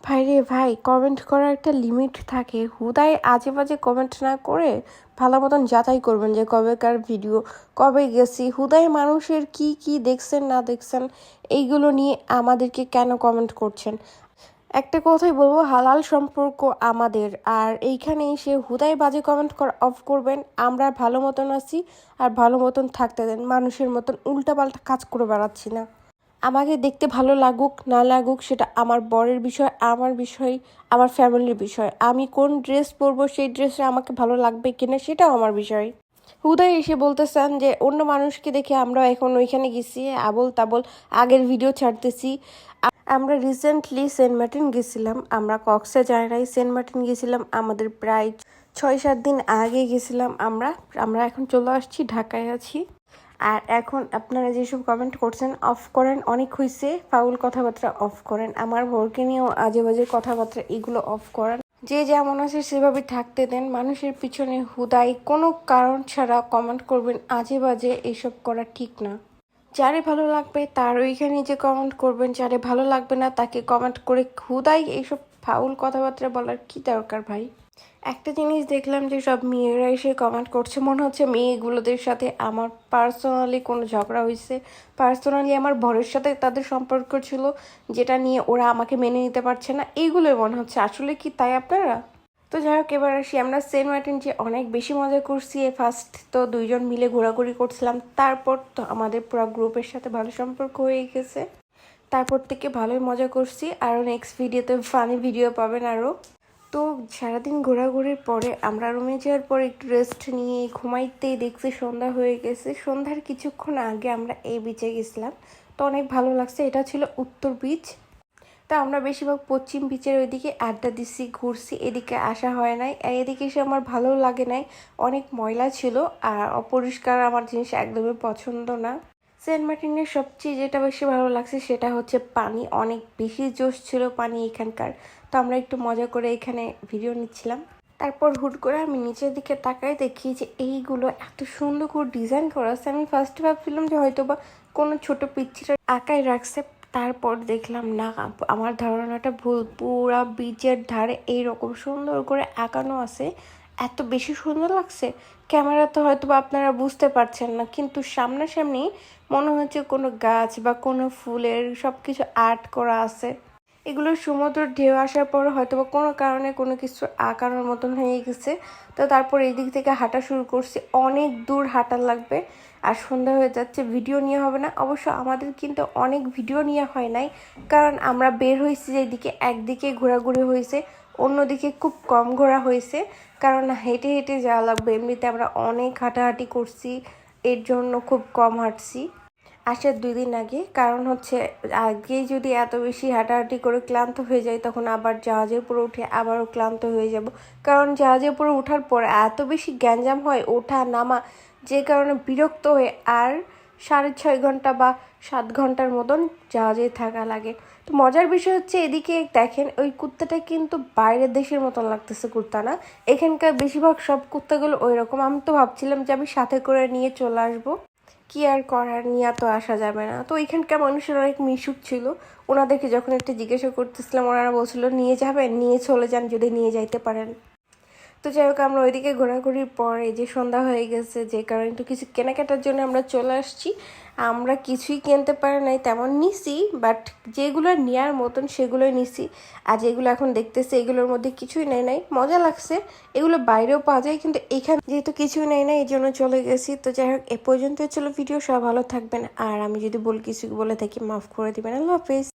ভাইরে ভাই, কমেন্ট করার একটা লিমিট থাকে। হুদাই আজে বাজে কমেন্ট না করে ভালো মতন যাচাই করবেন যে কবেকার ভিডিও, কবে গেছি। হুদাই মানুষের কি কি দেখছেন না দেখছেন এইগুলো নিয়ে আমাদেরকে কেন কমেন্ট করছেন। একটা কথাই বলবো, হালাল সম্পর্ক আমাদের। আর এইখানে এসে হুদাই বাজে কমেন্ট করা অফ করবেন। আমরা ভালো মতন আছি আর ভালো মতন থাকতে দেন। মানুষের মতন উল্টাপাল্টা কাজ করে বেড়াচ্ছি না। আমাকে দেখতে ভালো লাগুক না লাগুক সেটা আমার বরের বিষয়, আমার বিষয়, আমার ফ্যামিলির বিষয়। আমি কোন ড্রেস পরবো, সেই ড্রেসে আমাকে ভালো লাগবে কিনা সেটাও আমার বিষয়। হুদাই এসে বলতেছেন যে অন্য মানুষকে দেখে আমরা এখন ওইখানে গেছি, আবল তাবল আগের ভিডিও ছাড়তেছি। আমরা রিসেন্টলি সেন্ট মার্টিন গেছিলাম। আমরা কক্সে যাই নাই, সেন্ট মার্টিন গেছিলাম। আমাদের প্রায় 6-7 দিন আগে গেছিলাম। আমরা আমরা এখন চলে আসছি, ঢাকায় আছি। আর এখন আপনারা যেসব কমেন্ট করছেন অফ করেন, অনেক হয়েছে। ফাউল কথাবার্তা অফ করেন, আমার বরকে নিয়েও আজে বাজে কথাবার্তা এগুলো অফ করেন। যে যেমন আছে সেভাবে থাকতে দেন। মানুষের পিছনে হুদাই কোনো কারণ ছাড়া কমেন্ট করবেন আজে বাজে, এইসব করা ঠিক না। যারে ভালো লাগবে তার ওইখানে যে কমেন্ট করবেন, যারে ভালো লাগবে না তাকে কমেন্ট করে হুদাই এইসব ফাউল কথাবার্তা বলার কি দরকার ভাই। একটা জিনিস দেখলাম যে সব মেয়েরা এসে কমেন্ট করছে, মনে হচ্ছে মেয়েগুলোদের সাথে আমার পার্সোনালি কোনো ঝগড়া হয়েছে। পার্সোনালি আমার বরের সাথে তাদের সম্পর্ক ছিল, যেটা নিয়ে ওরা আমাকে মেনে নিতে পারছে না। এইগুলোই মনে হচ্ছে। আসলে কি তাই আপনারা? তো যাই হোক, এবার আসি। আমরা সেন্ট মার্টিন যে অনেক বেশি মজা করছি। ফার্স্ট তো 2জন মিলে ঘোরাঘুরি করছিলাম, তারপর তো আমাদের পুরো গ্রুপের সাথে ভালো সম্পর্ক হয়ে গেছে। তারপর থেকে ভালোই মজা করছি। আরও নেক্সট ভিডিওতে ফানি ভিডিও পাবেন আরও। তো সারাদিন ঘোরাঘুরির পরে আমরা রুমে যাওয়ার পর একটু রেস্ট নিয়ে ঘুমাইতেই দেখছি সন্ধ্যা হয়ে গেছে। সন্ধ্যার কিছুক্ষণ আগে আমরা এই বিচে গেছিলাম, তো অনেক ভালো লাগছে। এটা ছিল উত্তর বিচ। তা আমরা বেশিরভাগ পশ্চিম বিচের ওইদিকে আড্ডা দিচ্ছি, ঘুরছি। এদিকে আসা হয় নাই। এদিকে এসে আমার ভালো লাগে নাই, অনেক ময়লা ছিল আর অপরিষ্কার। আমার জিনিস একদমই পছন্দ না। সেন্ট মার্টিনের সবচেয়ে যেটা বেশি ভালো লাগছে সেটা হচ্ছে পানি। অনেক বেশি জোশ ছিল পানি এখানকার। তো আমরা একটু মজা করে এখানে ভিডিও নিচ্ছিলাম। তারপর হুট করে আমি নিচের দিকে তাকাই, দেখি যে এইগুলো এত সুন্দর করে ডিজাইন করা আছে। আমি ফার্স্টে ভাবছিলাম যে হয়তো বা কোনো ছোট পিচ্ছিটা আঁকাই রাখছে। তারপর দেখলাম না, আমার ধারণাটা ভুল। পুরা বিচের ধারে এইরকম সুন্দর করে আঁকানো আছে। এত বেশি সুন্দর লাগছে। ক্যামেরাতে হয়তো বা আপনারা বুঝতে পারছেন না, কিন্তু সামনাসামনি মনে হচ্ছে কোনো গাছ বা কোনো ফুলের সব কিছু আর্ট করা আছে। এগুলো সমুদ্রের ঢেউ আসার পর হয়তো বা কোনো কারণে কোনো কিছু আঁকানোর মতন হয়ে গেছে। তো তারপর এই দিক থেকে হাঁটা শুরু করছি। অনেক দূর হাঁটা লাগবে আর সন্ধ্যা হয়ে যাচ্ছে। ভিডিও নেওয়া হবে না অবশ্য। আমাদের কিন্তু অনেক ভিডিও নেওয়া হয় নাই, কারণ আমরা বের হয়েছি যেদিকে, একদিকে ঘোরাঘুরি হয়েছে, অন্যদিকে খুব কম ঘোরা হয়েছে। কারণ হেঁটে হেঁটে যাওয়া লাগবে। এমনিতে আমরা অনেক হাঁটাহাঁটি করছি, এর জন্য খুব কম হাঁটছি আসার 2 দিন আগে। কারণ হচ্ছে আগেই যদি এত বেশি হাঁটাহাঁটি করে ক্লান্ত হয়ে যায়, তখন আবার জাহাজের উপরে উঠে আবারও ক্লান্ত হয়ে যাব। কারণ জাহাজের উপরে ওঠার পর এত বেশি গ্যাঞ্জাম হয়, ওঠা নামা, যে কারণে বিরক্ত হয়ে আর 6.5 ঘন্টা বা 7 ঘন্টার মতন জাহাজে থাকা লাগে। তো মজার বিষয় হচ্ছে, এদিকে দেখেন ওই কুত্তাটা কিন্তু বাইরের দেশের মতন লাগতেছে কুত্তা না। এখানকার বেশিরভাগ সব কুত্তাগুলো ওই রকম। আমি তো ভাবছিলাম যে আমি সাথে করে নিয়ে চলে আসবো, কি আর করার, নিয়ে তো আসা যাবে না। তো এখানকার মানুষের অনেক মিশুক ছিল। ওনাদেরকে যখন একটা জিজ্ঞাসা করতেছিলাম, ওনারা বলছিল নিয়ে যাবেন, নিয়ে চলে যান যদি নিয়ে যাইতে পারেন। তো যাই হোক, আমরা ওইদিকে ঘোরাঘুরির পর এই যে সন্ধ্যা হয়ে গেছে, যে কারণে একটু কিছু কেনাকাটার জন্য আমরা চলে আসছি। আমরা কিছুই কিনতে পারি নাই, তেমন নিছি, বাট যেগুলো নেওয়ার মতন সেগুলোই নিছি। আর যেগুলো এখন দেখতেছি এগুলোর মধ্যে কিছুই নেই নাই। মজা লাগছে। এগুলো বাইরেও পাওয়া যায়, কিন্তু এখানে যেহেতু কিছুই নেই না, এই জন্য চলে গেছি। তো যাই হোক, এ পর্যন্ত ছিল ভিডিও। সব ভালো থাকবেন। আর আমি যদি কিছু বলে থাকি মাফ করে দিবেন। আল্লাহ হাফেজ।